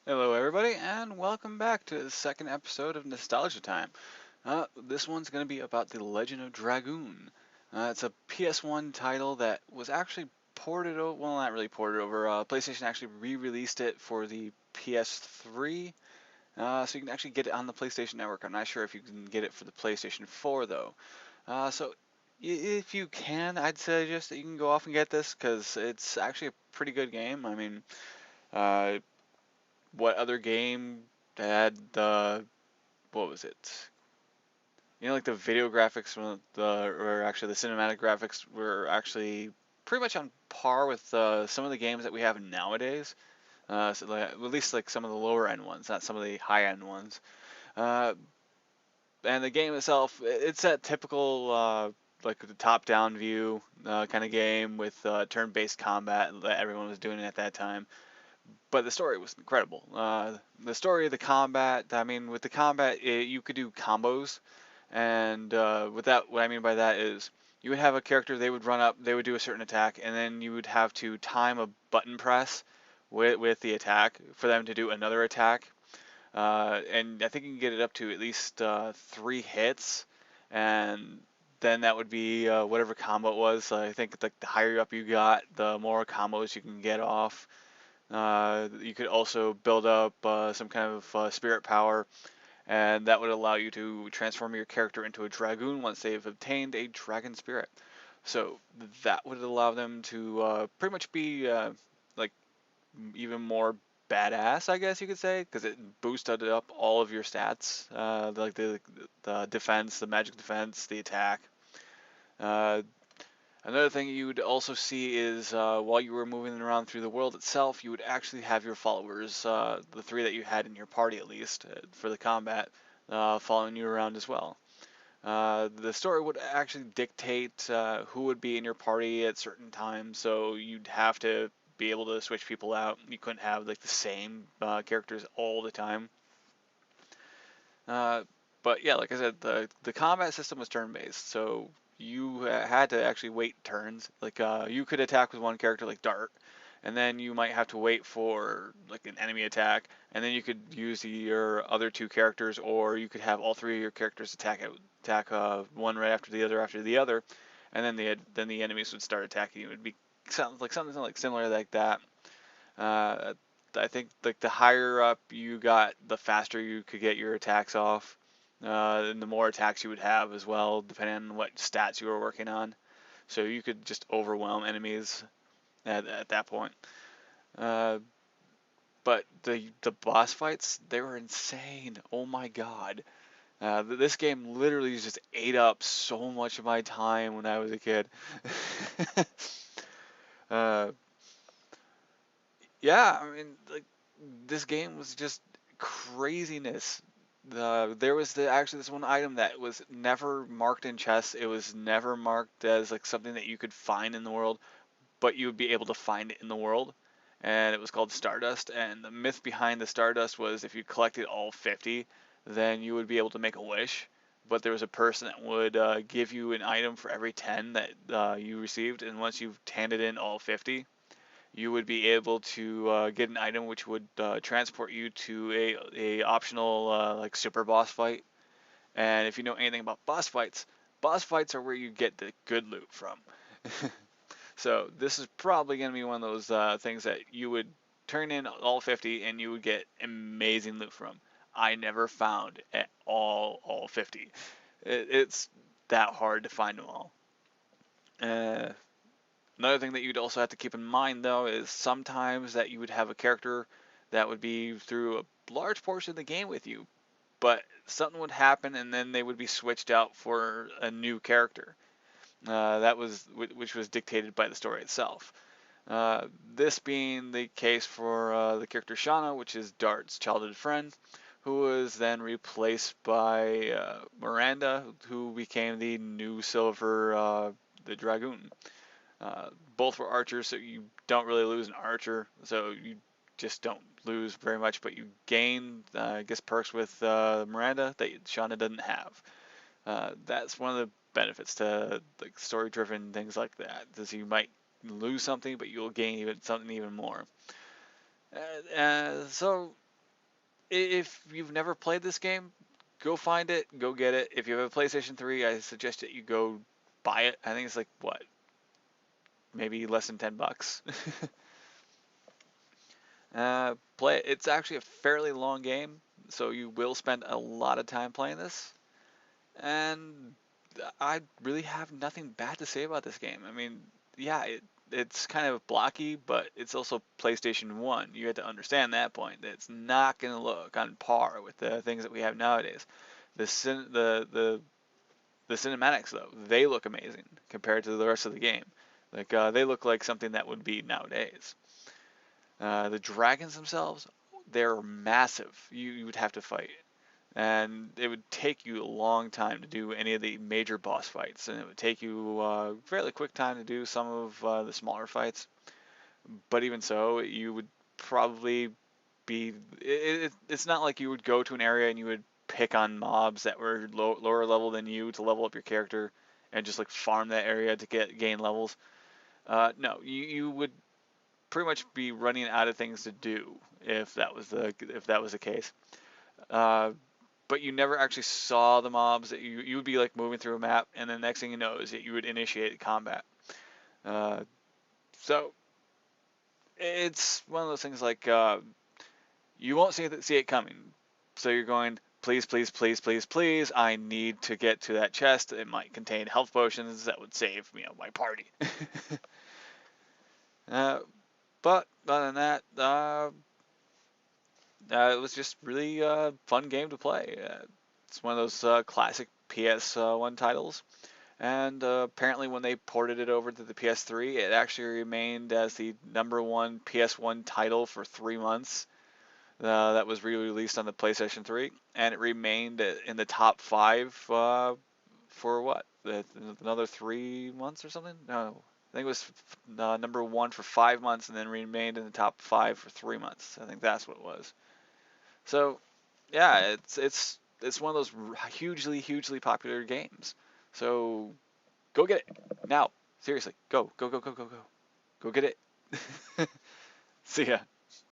Hello, everybody, and welcome back to the second episode of Nostalgia Time. This one's going to be about the Legend of Dragoon. It's a PS1 title that was actually ported over, well, not really ported over. PlayStation actually re-released it for the PS3, so you can actually get it on the PlayStation Network. I'm not sure if you can get it for the PlayStation 4, though. So if you can, I'd suggest that you can go off and get this, because it's actually a pretty good game. I mean, uh, what other game had the what was it? Like the video graphics from or actually the cinematic graphics were actually pretty much on par with some of the games that we have nowadays. So at least like some of the lower end ones, not some of the high end ones. Uh, and the game itself, it's that typical like the top down view kind of game with turn-based combat that everyone was doing at that time. But the story was incredible. The story, the combat. I mean, with the combat, you could do combos, and with that, what I mean by that is you would have a character. They would run up, they would do a certain attack, and then you would have to time a button press with the attack for them to do another attack. And I think you can get it up to at least 3 hits, and then that would be whatever combo it was. I think like the higher up you got, the more combos you can get off. You could also build up some kind of spirit power, and that would allow you to transform your character into a dragoon once they've obtained a dragon spirit. So that would allow them to pretty much be like even more badass, I guess you could say, because it boosted up all of your stats, like the defense, the magic defense, the attack. Uh, Another thing you would also see is while you were moving around through the world itself, you would actually have your followers, the 3 that you had in your party at least for the combat, following you around as well. The story would actually dictate who would be in your party at certain times, so you'd have to be able to switch people out. You couldn't have like the same characters all the time. Uh, but yeah, like I said, the combat system was turn-based, so you had to actually wait turns. Like you could attack with one character like Dart, and then you might have to wait for like an enemy attack, and then you could use your other 2 characters, or you could have all 3 of your characters attack one right after the other, and then the enemies would start attacking you. It'd be something like similar like that. Uh, I think like the higher up you got, the faster you could get your attacks off, and the more attacks you would have as well, depending on what stats you were working on. So you could just overwhelm enemies at that point. Uh, but the boss fights, they were insane. Oh my god. This game literally just ate up so much of my time when I was a kid. uh, yeah, I mean, like this game was just craziness. There was actually this one item that was never marked in chests. It was never marked as like something that you could find in the world, but you would be able to find it in the world. And it was called Stardust. And the myth behind the Stardust was if you collected all 50, then you would be able to make a wish. But there was a person that would give you an item for every 10 that you received, and once you've handed in all 50, you would be able to get an item which would transport you to a optional like super boss fight. And if you know anything about boss fights are where you get the good loot from. So this is probably going to be one of those things that you would turn in all 50 and you would get amazing loot from. I never found at all 50. It's that hard to find them all. Uh, Another thing that you'd also have to keep in mind, though, is sometimes that you would have a character that would be through a large portion of the game with you, but something would happen and then they would be switched out for a new character. That was which was dictated by the story itself. This being the case for the character Shauna, which is Dart's childhood friend, who was then replaced by Miranda, who became the new Silver the Dragoon. Both were archers, so you don't really lose an archer, so you just don't lose very much, but you gain, I guess, perks with Miranda that Shauna doesn't have. That's one of the benefits to like story-driven things like that, is you might lose something, but you'll gain something even more. So if you've never played this game, go find it, go get it. If you have a PlayStation 3, I suggest that you go buy it. I think it's like what, maybe less than $10. Play it. It's actually a fairly long game, so you will spend a lot of time playing this. And I really have nothing bad to say about this game. I mean, yeah, it's kind of blocky, but it's also PlayStation 1. You had to understand that point. It's not going to look on par with the things that we have nowadays. The cinematics, though, they look amazing compared to the rest of the game. Like, they look like something that would be nowadays. The dragons themselves, they're massive. You would have to fight. And it would take you a long time to do any of the major boss fights, and it would take you a fairly quick time to do some of the smaller fights. But even so, you would probably be. It's not like you would go to an area and you would pick on mobs that were lower level than you to level up your character, and just like farm that area to gain levels. No, you would pretty much be running out of things to do if that was the case. Uh, but you never actually saw the mobs. That you would be like moving through a map, and the next thing you know is that you would initiate combat. Uh, so it's one of those things like you won't see it coming. So you're going, please, please, please, please, please. I need to get to that chest. It might contain health potions that would save my party. uh, but other than that, it was just really fun game to play. It's one of those classic PS1 titles. And apparently, when they ported it over to the PS3, it actually remained as the #1 PS1 title for 3 months. That was re-released on the PlayStation 3, and it remained in the top five for what? Another 3 months or something? No, I think it was #1 for 5 months, and then remained in the top five for 3 months. I think that's what it was. So, yeah, it's one of those hugely, hugely popular games. So go get it now. Seriously, go, go, go, go, go, go. Go get it. See ya.